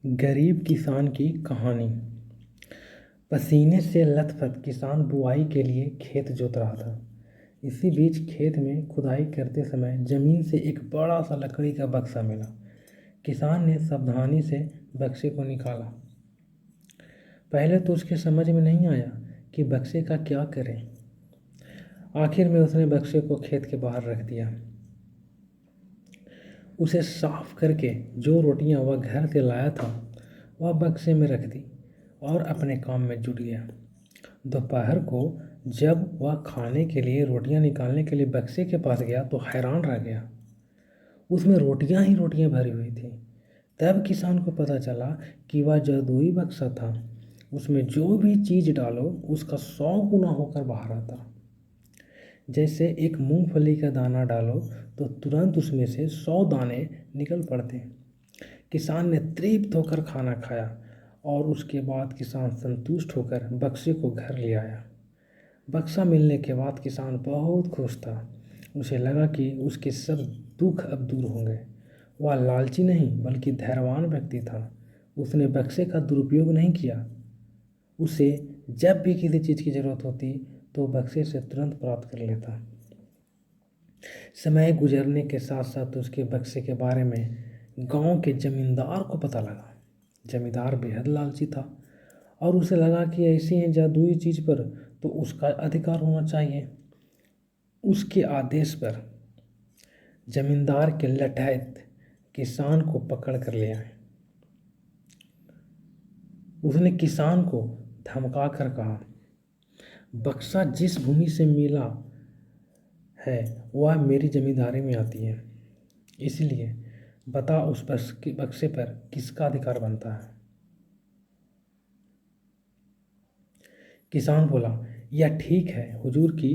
गरीब किसान की कहानी। पसीने से लथपथ किसान बुआई के लिए खेत जोत रहा था। इसी बीच खेत में खुदाई करते समय जमीन से एक बड़ा सा लकड़ी का बक्सा मिला। किसान ने सावधानी से बक्से को निकाला। पहले तो उसके समझ में नहीं आया कि बक्से का क्या करें। आखिर में उसने बक्से को खेत के बाहर रख दिया। उसे साफ करके जो रोटियां वह घर से लाया था वह बक्से में रख दी और अपने काम में जुट गया। दोपहर को जब वह खाने के लिए रोटियां निकालने के लिए बक्से के पास गया तो हैरान रह गया। उसमें रोटियां ही रोटियां भरी हुई थी। तब किसान को पता चला कि वह जादुई बक्सा था। उसमें जो भी चीज डालो उसका 100 गुना होकर बाहर आता। जैसे एक मूंगफली का दाना डालो तो तुरंत उसमें से 100 दाने निकल पड़ते। किसान ने तृप्त होकर खाना खाया और उसके बाद किसान संतुष्ट होकर बक्से को घर ले आया। बक्सा मिलने के बाद किसान बहुत खुश था। उसे लगा कि उसके सब दुख अब दूर होंगे। वह लालची नहीं बल्कि धैर्यवान व्यक्ति था। उसने बक्से का दुरुपयोग नहीं किया। उसे जब भी किसी चीज़ की ज़रूरत होती तो बक्से से तुरंत प्राप्त कर लेता। समय गुजरने के साथ साथ उसके बक्से के बारे में गांव के जमींदार को पता लगा। जमींदार बेहद लालची था और उसे लगा कि ऐसी जादुई चीज़ पर तो उसका अधिकार होना चाहिए। उसके आदेश पर जमींदार के लठैत किसान को पकड़ कर ले आए। उसने किसान को धमका कर कहा, बक्सा जिस भूमि से मिला है वह मेरी जमींदारी में आती है, इसलिए बता उस बक्से पर किसका अधिकार बनता है। किसान बोला, यह ठीक है हुजूर की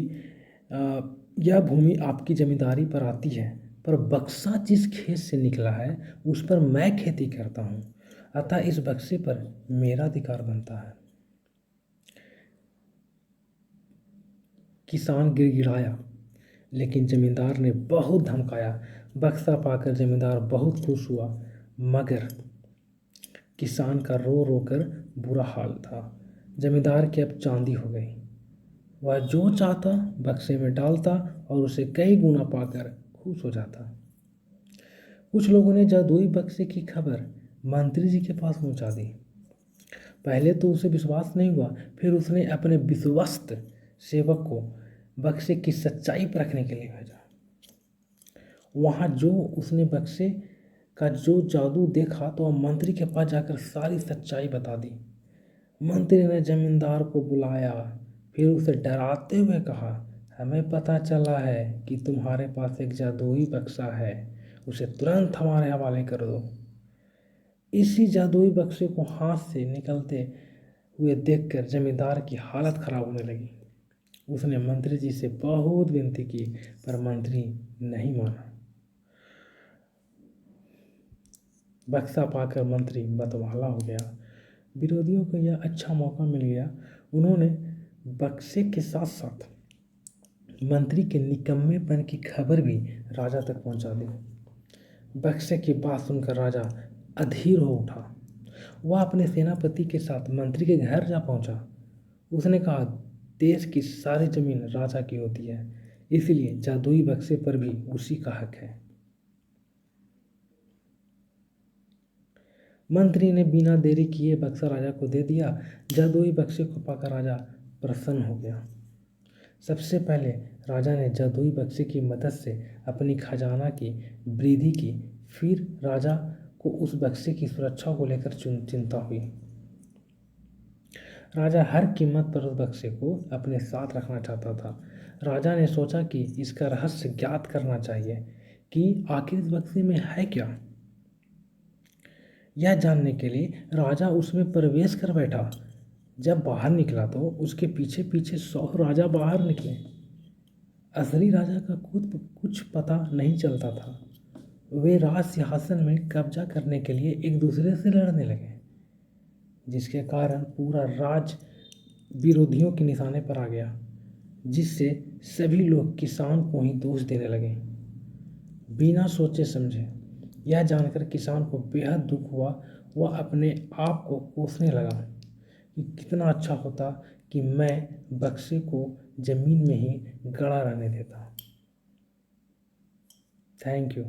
यह भूमि आपकी जमींदारी पर आती है, पर बक्सा जिस खेत से निकला है उस पर मैं खेती करता हूँ, अतः इस बक्से पर मेरा अधिकार बनता है। किसान गिड़गिड़ाया, लेकिन जमींदार ने बहुत धमकाया। बक्सा पाकर जमींदार बहुत खुश हुआ, मगर किसान का रो रो कर बुरा हाल था। जमींदार की अब चांदी हो गई। वह जो चाहता बक्से में डालता और उसे कई गुना पाकर खुश हो जाता। कुछ लोगों ने जादुई बक्से की खबर मंत्री जी के पास पहुंचा दी। पहले तो उसे विश्वास नहीं हुआ, फिर उसने अपने विश्वस्त सेवक को बक्से की सच्चाई परखने के लिए भेजा। वहां जो उसने बक्से का जो जादू देखा तो वह मंत्री के पास जाकर सारी सच्चाई बता दी। मंत्री ने जमींदार को बुलाया, फिर उसे डराते हुए कहा, हमें पता चला है कि तुम्हारे पास एक जादुई बक्सा है, उसे तुरंत हमारे हवाले कर दो। इसी जादुई बक्से को हाथ से निकलते हुए देखकर जमींदार की हालत खराब होने लगी। उसने मंत्री जी से बहुत विनती की, पर मंत्री नहीं माना। बक्सा पाकर मंत्री मतवाला हो गया। विरोधियों को यह अच्छा मौका मिल गया। उन्होंने बक्से के साथ साथ मंत्री के निकम्मेपन की खबर भी राजा तक पहुंचा दी। बक्से की बात सुनकर राजा अधीर हो उठा। वह अपने सेनापति के साथ मंत्री के घर जा पहुंचा। उसने कहा, देश की सारी जमीन राजा की होती है, इसलिए जादुई बक्से पर भी उसी का हक है। मंत्री ने बिना देरी किए बक्सा राजा को दे दिया। जादुई बक्से को पाकर राजा प्रसन्न हो गया। सबसे पहले राजा ने जादुई बक्से की मदद से अपनी खजाना की वृद्धि की। फिर राजा को उस बक्से की सुरक्षा को लेकर चिंता हुई। राजा हर कीमत पर उस बक्से को अपने साथ रखना चाहता था। राजा ने सोचा कि इसका रहस्य ज्ञात करना चाहिए कि आखिर इस बक्से में है क्या। यह जानने के लिए राजा उसमें प्रवेश कर बैठा। जब बाहर निकला तो उसके पीछे पीछे 100 राजा बाहर निकले। असली राजा का खुद कुछ पता नहीं चलता था। वे राज सिंहासन में कब्जा करने के लिए एक दूसरे से लड़ने लगे, जिसके कारण पूरा राज विरोधियों के निशाने पर आ गया, जिससे सभी लोग किसान को ही दोष देने लगे। बिना सोचे समझे यह जानकर किसान को बेहद दुख हुआ। वह अपने आप को कोसने लगा कि कितना अच्छा होता कि मैं बक्से को ज़मीन में ही गड़ा रहने देता। Thank you.